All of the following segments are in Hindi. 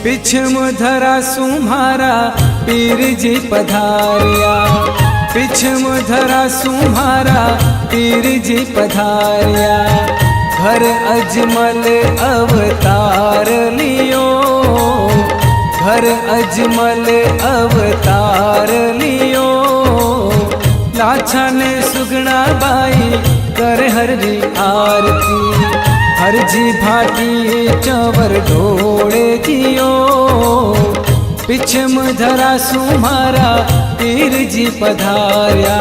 पिछम धरा सुम्हारा पीर जी पधारिया, पिछम धरा सुम्हारा पीर जी पधारिया। घर अजमल अवतार लियो, घर अजमल अवतार लियो। लाछा ने सुगना बाई कर हरजी आरती, हरजी भाटी चवर ढोड़े जियो। पिछम धरा सुम्हारा पीर जी पधारिया।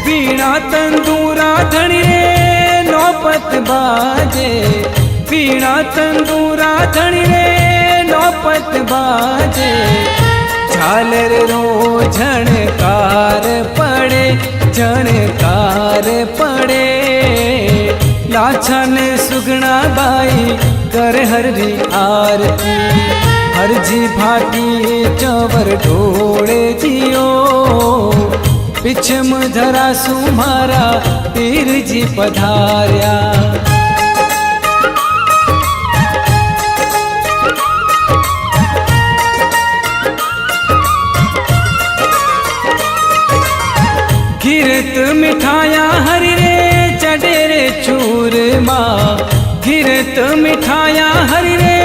वीणा तंदूरा धणी रे नौपत बाजे, वीणा तंदूरा धणी रे नौपत बाजे। झालर रो झणकार पड़े, झणकार पड़े। लाछा ने सुगना बाई कर हरजी आरती, हरजी भाटी चवर ढोड़े जियो। पिछम धरा सुम्हारा पीर जी पधारिया। घिरत मिठाया हरि रे चढ़े रे चूरमा, घिरत मिठाया हरि रे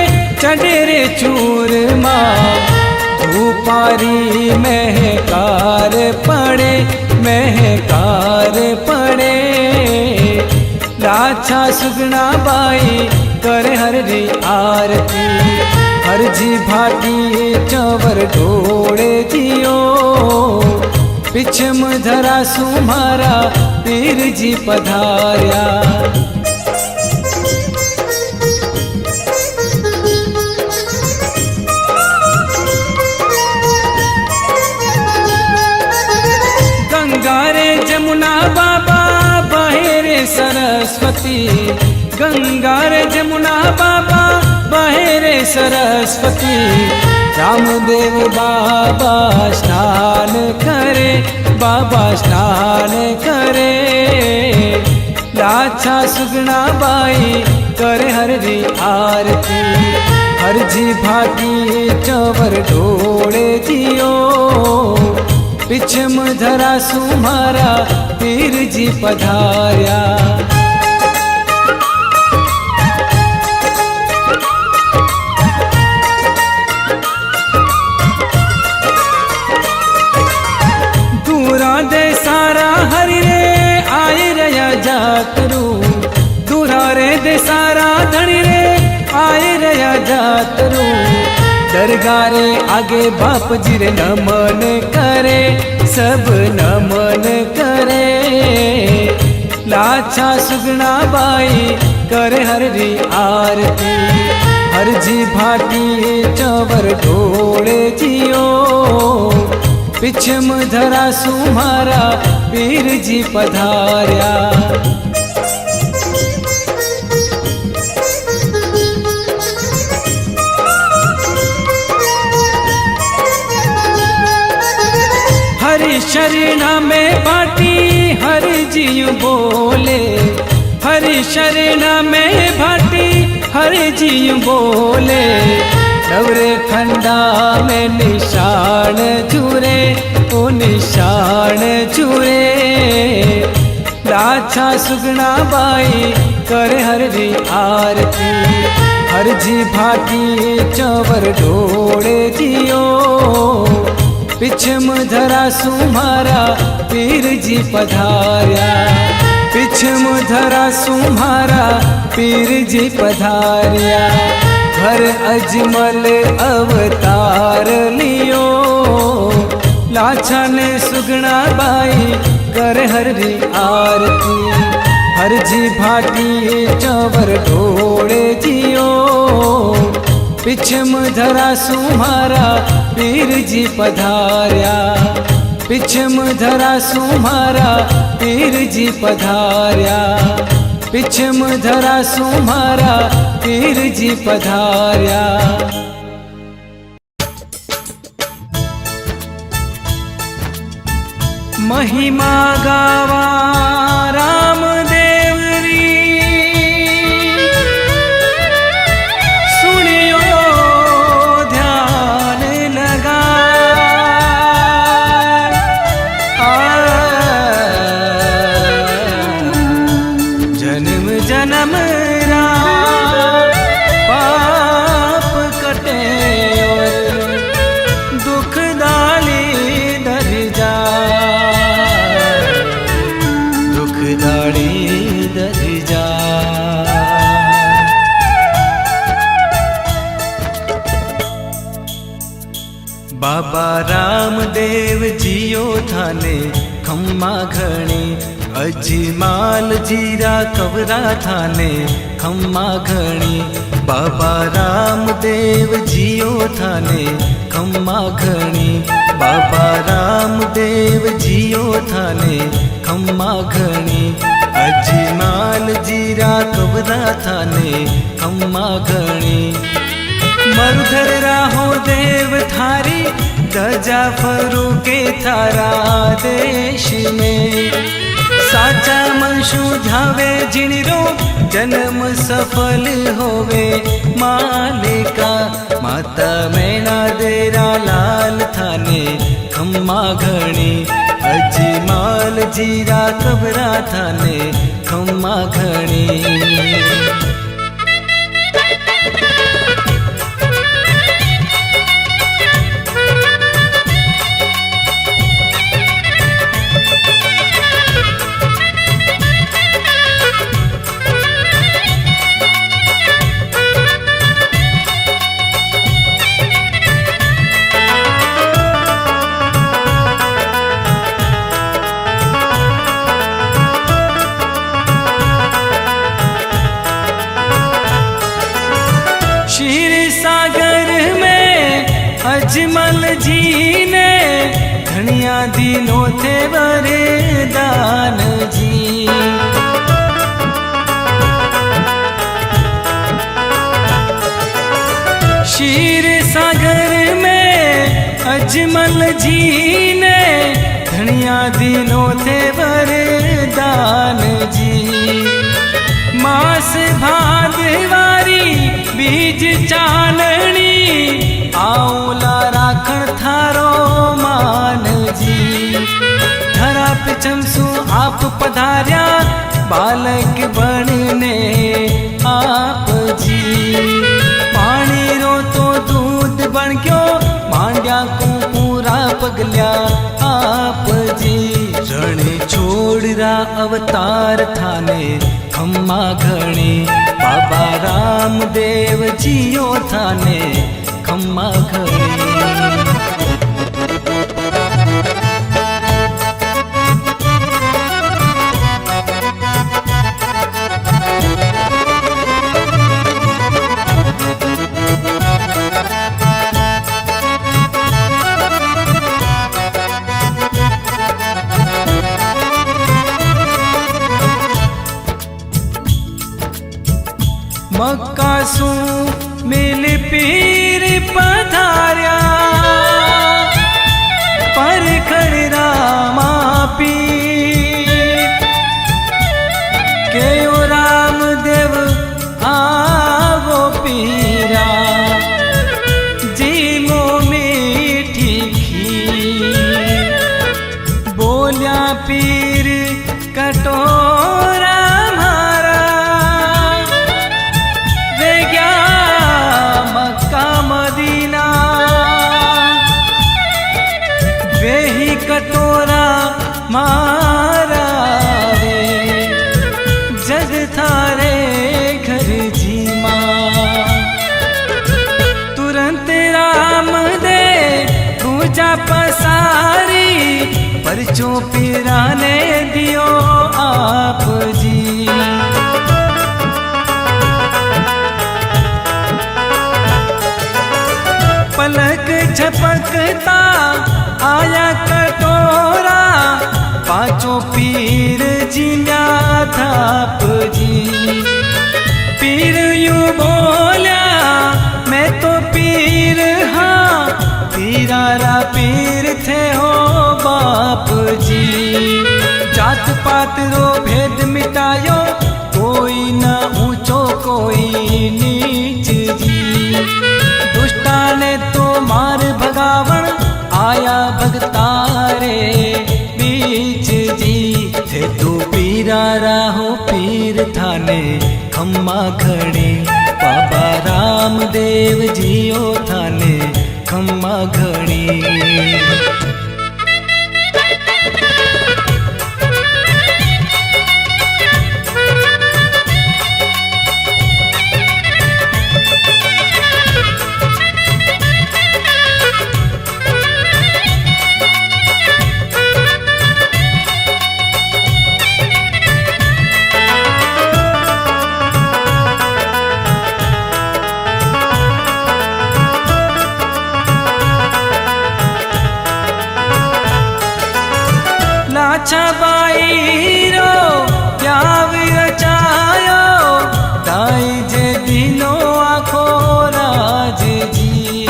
चढ़े रे चूरमा। धूपारी महकार पड़े, महकार पड़े। लाछा सुगना बाई कर हरजी आरती, हरजी भाटी चवर ढोड़े जियो। पिछम धरा सुम्हारा पीर जी पधारिया। गंगा रे जमुना बाबा बहे रे सरस्वती, गंगा रे जमुना बाबा बहे रे सरस्वती। रामदेव बाबा स्नान करे, बाबा स्नान करे। लाछा सुगना बाई करे हरजी आरती, हरजी भाटी चवर ढोड़े जियो। पिछम धरा सुम्हारा पीर जी पधारिया। दे सारा हरि रे आए रया जातरू, दूरा रे दे सारा धनी रे आए रया जातरू। दरगाह रे आगे बाप जी रे नमन करे, सब नमन करे। लाछा सुगना बाई करे हरजी आरती, हरजी भाटी चवर ढोड़े जियो। पिछम धरा सुम्हारा पीर जी पधारिया। हरि शरणा में भाटी हरि जी बोले, हरि शरणा में भाटी हरि जी बोले। नवरे खंडा में निशान चूरे, ओ निशान चूरे। लाछा सुगना बाई करे हरजी आरती, हरजी भाटी चवर ढोड़े जियो। पिछम धरा सुम्हारा पीर जी पधारिया, पिछम धरा सुम्हारा पीर जी पधारिया। घर अजमल अवतार लियो, लाछा ने सुगना बाई कर हरजी आरती, हरजी भाटी चवर ढोड़े जियो। पिछम धरा सुम्हारा पीर जी पधारिया, पिछम धरा सुम्हारा पीर जी पधारिया। पिछम धरा सुम्हारा पीर जी पधारिया। महिमा गावा रामदेव री, सुनियो ध्यान लगा। जन्म जन्म रा पाप कटे और दुख दाली दर जा, दुख दाली दर जा। बाबा रामदेव जियो थाने खम्मा घणी, अजमाल जीरा कवरा थाने खम्मा घणी। बाबा रामदेव जियो थाने खम्मा घणी, बाबा रामदेव जियो थाने खम्मा घणी। अजमाल जीरा कवरा थाने खम्मा घणी। मरुधर राहो देव थारी, दजा फरू के थारा देश में। साचा मनशु ध्यावे जिणरो, जन्म सफल होवे मालिका। माता मैना देरा लाल थाने खम्मा घणी, अजमाल जीरा कबरा थाने खम्मा घणी। अजमल जी ने घणिया दिनों थे वरदान जी। क्षीर सागर में अजमल जी ने घणिया दिनों थे वरदान जी। मास भादवारी बीज चाननी, आउला राखण थारो मान जी। धरा पे चमसू आप पधार्या, बालक बनने आप जी। पानी रो तो दूध बन गयो, मांड्या को पूरा पगल्या आप जी। रण छोड़रा अवतार थाने खम्मा घणी, बाबा रामदेव जियो थाने खम्मा घणी। मक्का सू मिल पीर पधार्या, पर खड़ा पीर के ओ रामदेव आवो पीरा। जीमो मीठी खीर, बोलिया पीर कटोरा मारा। वे गया मक्का मदीना, वे ही कटोरा मारा रे। जग थारे घर जी माँ, तुरंत राम दे पूजा पसारी। परचो पिराने दियो आप जी। पलक झपकता आया कटोरा, पांचों पीर जिन्या थाप जी। पीर यूं बोल्या मैं तो पीर हाँ, पीरारा पीर थे हो बाप जी। पातरो भेद मिटायो, कोई न ऊंचो कोई नीच जी। दुष्टा ने तो मार भगावण, आया भगतारे बीच जी। थे तू पीरा राहो पीर थाने खम्मा घड़ी, बाबा रामदेव जियो थाने खम्मा घड़ी। लाछा बाई रो प्याव रचायो, दाई जे दिनो आखो राज जी।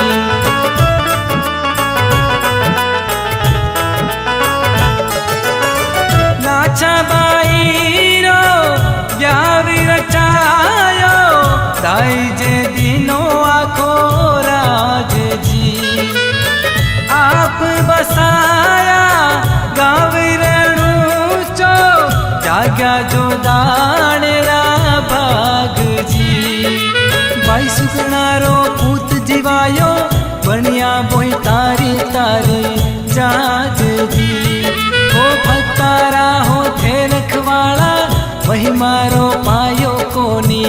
लाछा बाई रो प्याव रचायो, दाई जे दिनो आखो राज जी। आप बसाया गाँव जाग्या जो दाणेरा भाग जी। बाई सुगणारो पूत जीवायो, बनिया बोई तारी तारी जाज जी। हो भक्तारा हो थे रखवाड़ा, वही मारो पायो कोनी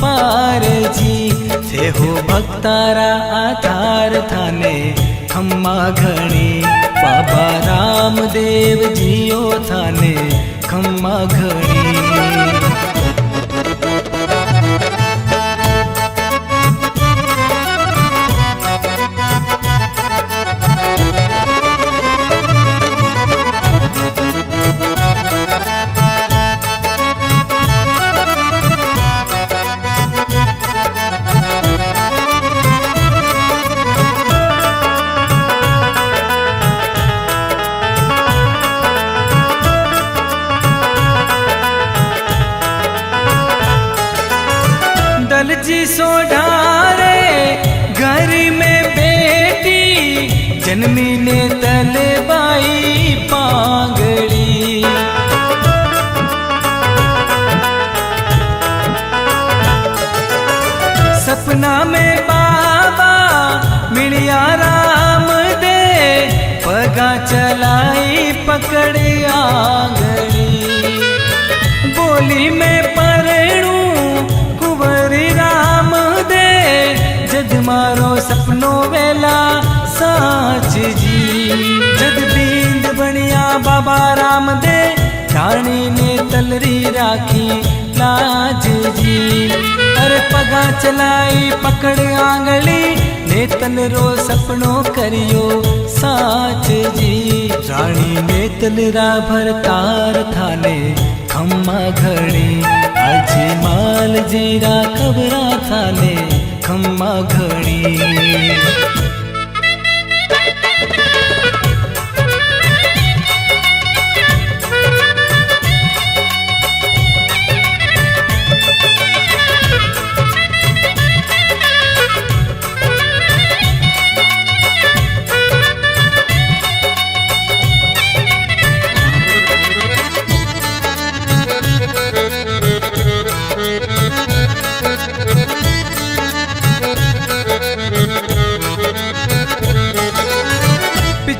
पार जी। थे हो भक्तारा आधार थाने खम्मा घणी, बाबा रामदेव जियो थाने खम्मा घड़ी। जी सोढ़ारे घर में बेटी, जन्मी ने तलबाई पांगड़ी। सपना में बाबा मिलिया राम दे, पगा चलाई पकड़ आंगड़ी। बोली में परणू राम दे, जद मारो सपनो वेला साच जी। जद बींद बनिया बाबा राम दे, रानी ने तलरी राखी लाज जी। अरे पगा चलाई पकड़ आंगली, ने तलरो सपनो करियो साच जी। रानी ने तलरा भरतार थाने खम्मा घड़ी, अजी माल जीरा कबरा थाने खम्मा घड़ी।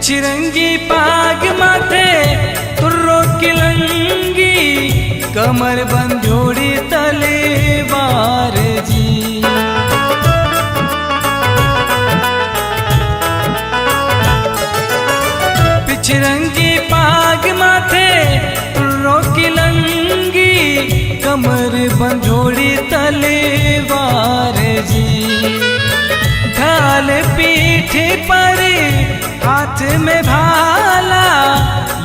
चिरंगी पाग माथे तुर्रो किलंगी, कमर बंधोड़ी तलवार जी। पिछरंगी पाग माथे तुर्रो किलंगी, कमर बंधोड़ी तलवार जी। ढाल पीठ पर हाथ में भाला,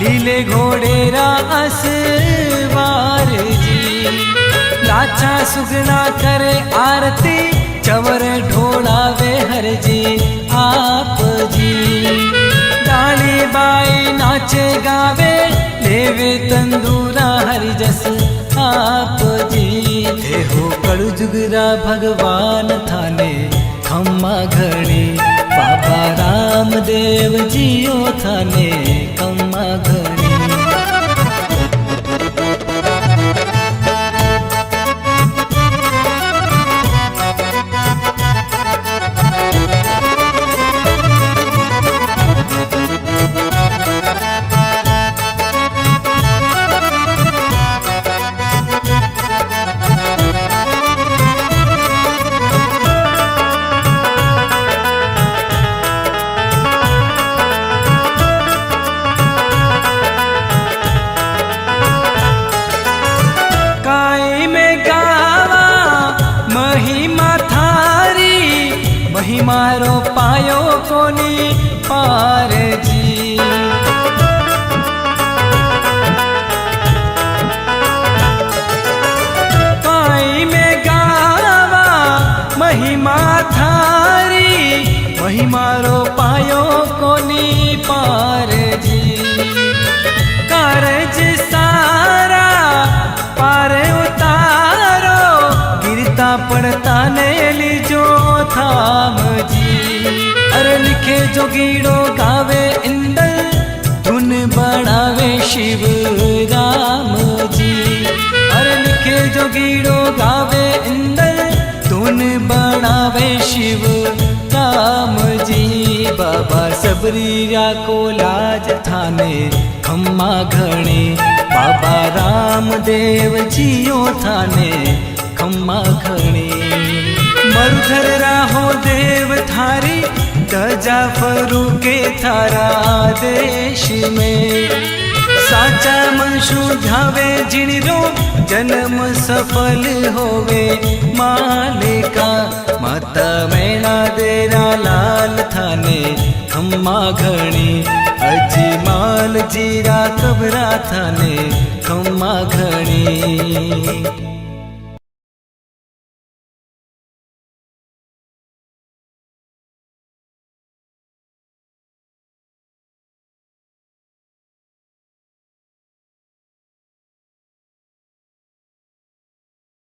लीले घोड़े रा असवार जी। लाछा सुगना करे आरती, चवर ढोलावे हर जी आप जी। डाली बाई नाचे गावे, लेवे तंदूरा जुगरा भगवान थाने खम्मा घणी बाबा रामदेव जियो थाने खम्मा घणी। महिमारो पायो कोनी पार जी। काई में गावा महिमा थारी महिमारो पायो कोनी पार जी। कारज सारा पार उतारो गिरता पड़ता ने लीजो थाम जी। अरे लिखे जोगीड़ो गावे इंदल धुन बढ़ावे शिव राम जी। अरे लिखे जोगीड़ो गावे इंदल धुन बढ़ावे शिव राम जी। बाबा सबरीया को लाज थाने खम्मा घणे बाबा रामदेव जियो थाने खम्मा घणे। मरुधर राहो देव थारी दजा फरूके थारा देश में। साचा मनशु ध्यावे जिणरो जन्म सफल होवे मालिका। माता मैना देरा लाल थाने खम्मा घणी अजी माल जीरा कबरा थाने खम्मा घणी।